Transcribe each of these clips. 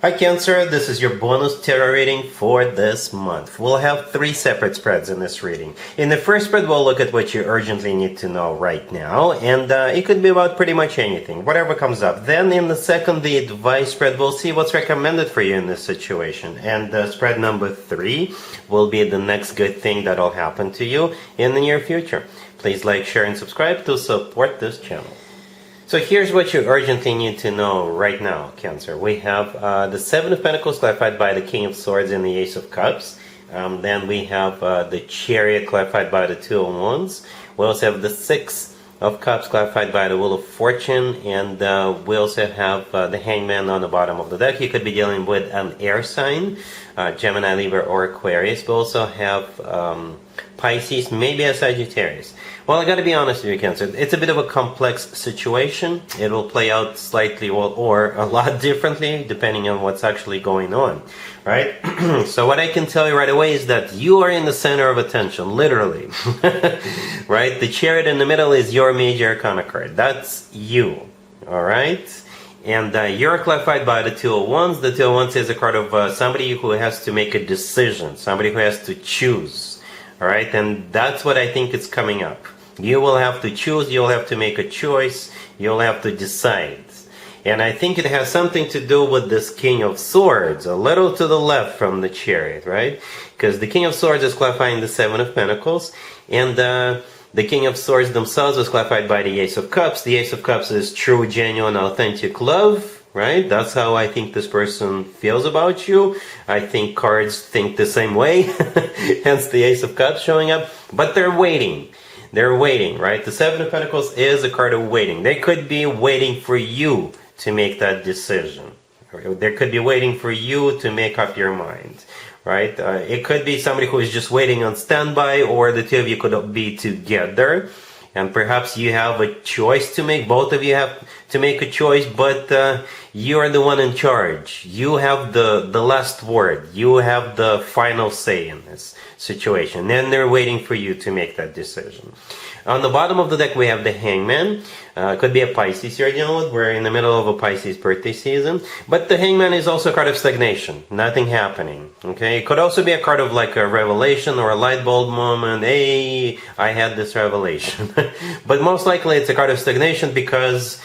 Hi Cancer, this is your bonus tarot reading for this month. We'll have 3 separate spreads in this reading. In the first spread, we'll look at what you urgently need to know right now, and it could be about pretty much anything, whatever comes up. Then in the second, the advice spread, we'll see what's recommended for you in this situation. And spread number 3 will be the next good thing that'll happen to you in the near future. Please like, share, and subscribe to support this channel. So here's what you urgently need to know right now, Cancer. We have the Seven of Pentacles clarified by the King of Swords and the Ace of Cups. Then we have the Chariot clarified by the Two of Wands. We also have the Six of Cups clarified by the Wheel of Fortune. And we also have the Hangman on the bottom of the deck. You could be dealing with an air sign, Gemini, Libra, or Aquarius. We also have Pisces, maybe a Sagittarius. Well, I gotta be honest with you, Cancer. It's a bit of a complex situation. It will play out slightly or a lot differently depending on what's actually going on, right? So what I can tell you right away is that you are in the center of attention, literally, right? The Chariot in the middle is your major arcana card. That's you, all right? And you're clarified by the Two of Wands. The Two of Wands is a card of somebody who has to make a decision, somebody who has to choose, all right? And that's what I think is coming up. You will have to choose, you'll have to make a choice, you'll have to decide. And I think it has something to do with this King of Swords, a little to the left from the Chariot, right? Because the King of Swords is clarifying the Seven of Pentacles, and the King of Swords themselves is clarified by the Ace of Cups. The Ace of Cups is true, genuine, authentic love, right? That's how I think this person feels about you. I think cards think the same way, hence the Ace of Cups showing up. But they're waiting. They're waiting, right? The Seven of Pentacles is a card of waiting. They could be waiting for you to make that decision. They could be waiting for you to make up your mind, right? It could be somebody who is just waiting on standby, or the two of you could be together. And perhaps you have a choice to make. Both of you have to make a choice, but you are the one in charge. You have the last word. You have the final say in this situation. And they're waiting for you to make that decision. On the bottom of the deck, we have the Hangman. Could be a Pisces you're dealing with. We're in the middle of a Pisces birthday season. But the Hangman is also a card of stagnation. Nothing happening. Okay? It could also be a card of like a revelation or a light bulb moment. Hey, I had this revelation. But most likely it's a card of stagnation because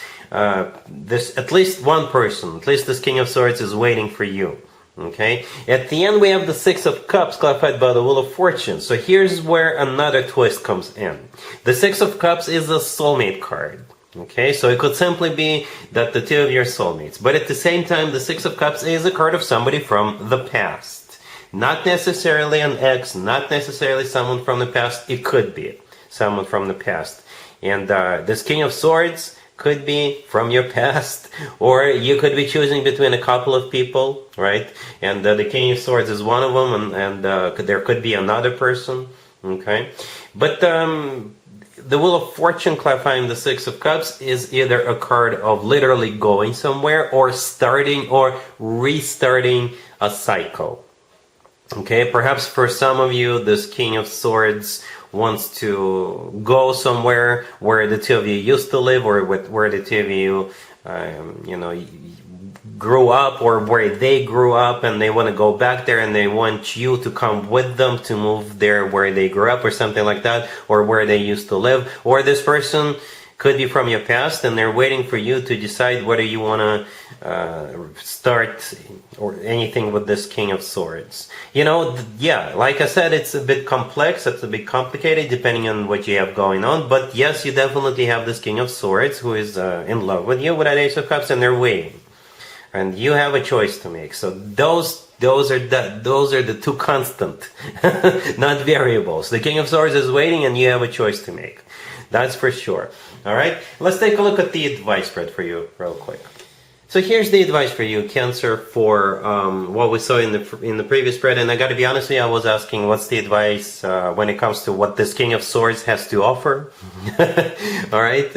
this at least one person, at least this King of Swords, is waiting for you. Okay, at the end we have the Six of Cups clarified by the Wheel of Fortune. So here's where another twist comes in. The Six of Cups is a soulmate card. Okay, so it could simply be that the two of you are soulmates. But at the same time, the Six of Cups is a card of somebody from the past. Not necessarily an ex, not necessarily someone from the past. It could be someone from the past. And this King of Swords could be from your past, or you could be choosing between a couple of people, right? And the King of Swords is one of them, and there could be another person, okay? But the Wheel of Fortune clarifying the Six of Cups is either a card of literally going somewhere, or starting or restarting a cycle. Okay, perhaps for some of you, this King of Swords wants to go somewhere where the two of you used to live, or where the two of you, grew up, or where they grew up, and they want to go back there, and they want you to come with them to move there where they grew up, or something like that, or where they used to live. Or this person could be from your past, and they're waiting for you to decide whether you want to start or anything with this King of Swords. Yeah, like I said, it's a bit complex, it's a bit complicated depending on what you have going on. But yes, you definitely have this King of Swords who is in love with you with an Ace of Cups, and they're waiting. And you have a choice to make. So those are the two constant, not variables. The King of Swords is waiting, and you have a choice to make. That's for sure. All right, let's take a look at the advice spread for you real quick. So here's the advice for you, Cancer, for what we saw in the previous spread. And I got to be honest with you, I was asking what's the advice when it comes to what this King of Swords has to offer. All right,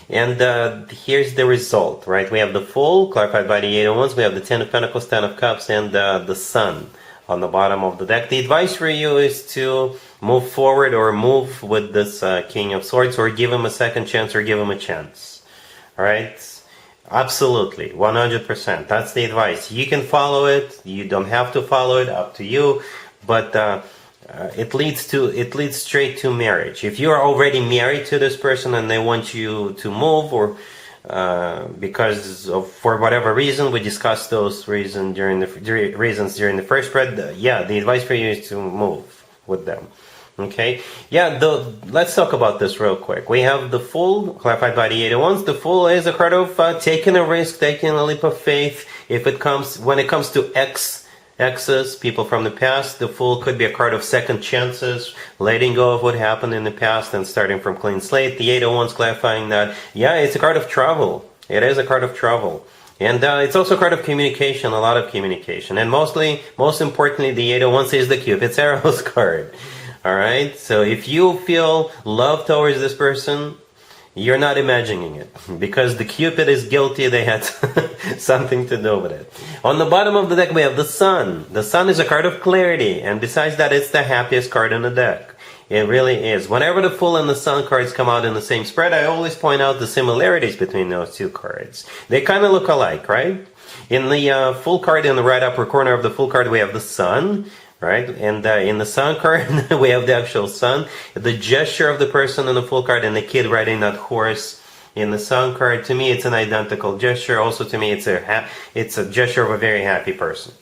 and here's the result. Right, we have the Fool clarified by the Eight of Wands. We have the Ten of Pentacles, Ten of Cups, and the Sun on the bottom of the deck. The advice for you is to move forward, or move with this King of Swords, or give him a second chance, or give him a chance. All right. Absolutely, 100%. That's the advice. You can follow it. You don't have to follow it. Up to you. But it leads straight to marriage. If you are already married to this person and they want you to move, or because of for whatever reason, we discussed those reasons during the first spread. Yeah, the advice for you is to move with them. Okay, yeah, let's talk about this real quick. We have the Fool, clarified by the 8 of Wands. The Fool is a card of taking a risk, taking a leap of faith. When it comes to exes, people from the past, the Fool could be a card of second chances, letting go of what happened in the past and starting from clean slate. The 8 of Wands clarifying that, yeah, it's a card of travel. It is a card of travel. And it's also a card of communication, a lot of communication. And most importantly, the 8 of Wands is the Cupid's arrows card. Alright, so if you feel love towards this person, you're not imagining it. Because the Cupid is guilty, they had something to do with it. On the bottom of the deck, we have the Sun. The Sun is a card of clarity, and besides that, it's the happiest card in the deck. It really is. Whenever the Fool and the Sun cards come out in the same spread, I always point out the similarities between those two cards. They kind of look alike, right? In the Fool card, in the right upper corner of the Fool card, we have the Sun. Right, and in the Sun card, we have the actual sun, the gesture of the person in the Fool card, and the kid riding that horse. In the Sun card, to me, it's an identical gesture. Also, to me, it's a gesture of a very happy person.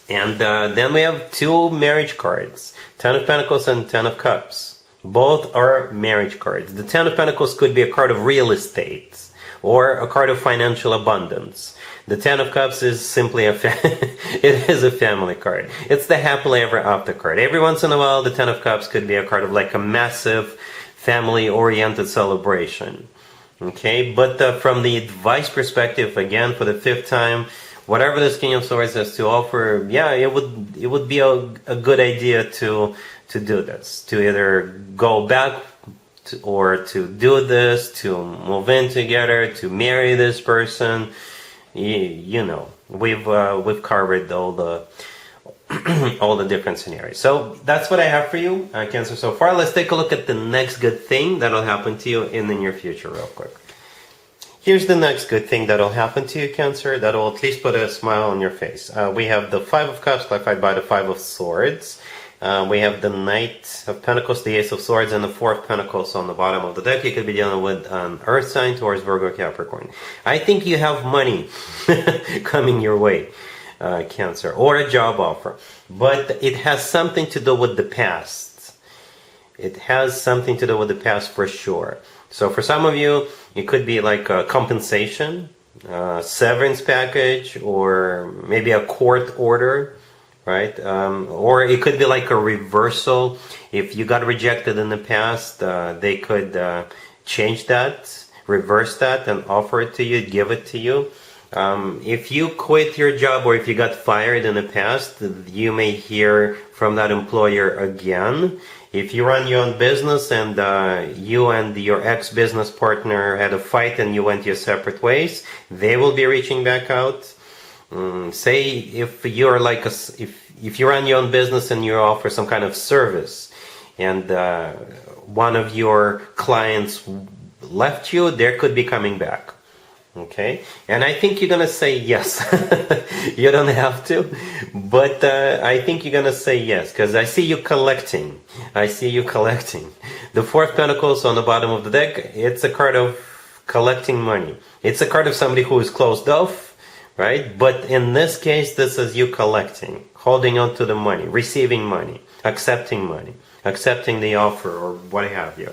And then we have two marriage cards, 10 of Pentacles and 10 of Cups. Both are marriage cards. The 10 of Pentacles could be a card of real estate or a card of financial abundance. The 10 of Cups is simply it is a family card. It's the happily ever after card. Every once in a while, the 10 of Cups could be a card of like a massive family-oriented celebration. Okay, but from the advice perspective, again, for the fifth time, whatever this King of Swords has to offer, yeah, it would be a good idea to do this, to either go back or to do this, to move in together, to marry this person. You know, we've covered all the all the different scenarios. So that's what I have for you, Cancer, so far. Let's take a look at the next good thing that'll happen to you in the near future real quick. Here's the next good thing that'll happen to you, Cancer, that'll at least put a smile on your face. We have the 5 of Cups clarified by the 5 of Swords. We have the Knight of Pentacles, the Ace of Swords, and the 4 of Pentacles on the bottom of the deck. You could be dealing with an Earth sign towards Virgo, Capricorn. I think you have money coming your way, Cancer, or a job offer. But it has something to do with the past. It has something to do with the past for sure. So for some of you, it could be like a compensation, severance package, or maybe a court order. Right? Or it could be like a reversal. If you got rejected in the past, they could change that, reverse that, and offer it to you, give it to you. If you quit your job or if you got fired in the past, you may hear from that employer again. If you run your own business and you and your ex-business partner had a fight and you went your separate ways, they will be reaching back out. Say if you're like if you run your own business and you offer some kind of service and one of your clients left you, there could be coming back. Okay, and I think you're gonna say yes. You don't have to, but I think you're gonna say yes because I see you collecting. I see you collecting. The 4 of Pentacles on the bottom of the deck. It's a card of collecting money. It's a card of somebody who is closed off. Right? But in this case, this is you collecting, holding on to the money, receiving money, accepting the offer or what have you.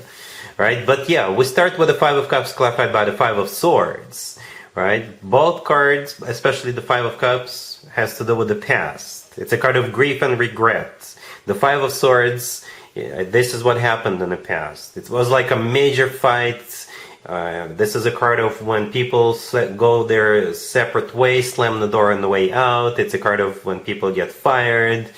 Right? But yeah, we start with the 5 of Cups clarified by the 5 of Swords. Right? Both cards, especially the 5 of Cups, has to do with the past. It's a card of grief and regret. The 5 of Swords, this is what happened in the past. It was like a major fight. This is a card of when people go their separate ways, slam the door on the way out. It's a card of when people get fired,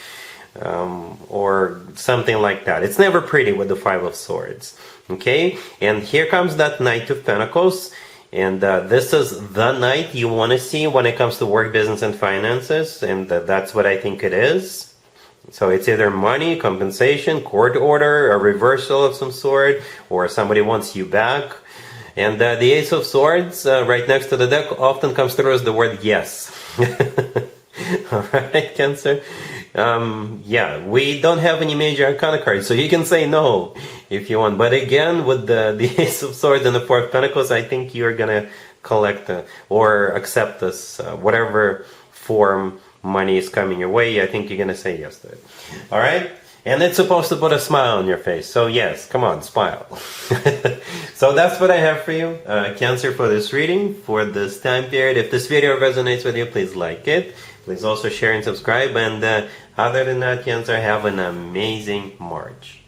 or something like that. It's never pretty with the 5 of Swords. Okay, and here comes that Knight of Pentacles, and this is the Knight you want to see when it comes to work, business, and finances, and that's what I think it is. So it's either money, compensation, court order, a reversal of some sort, or somebody wants you back. And the Ace of Swords, right next to the deck, often comes through as the word yes. Alright, Cancer. Yeah, we don't have any major arcana cards, so you can say no if you want. But again, with the Ace of Swords and the Four of Pentacles, I think you're gonna collect or accept this, whatever form money is coming your way. I think you're gonna say yes to it. Alright? And it's supposed to put a smile on your face. So yes, come on, smile. So that's what I have for you, Cancer, for this reading, for this time period. If this video resonates with you, please like it. Please also share and subscribe. And other than that, Cancer, have an amazing March.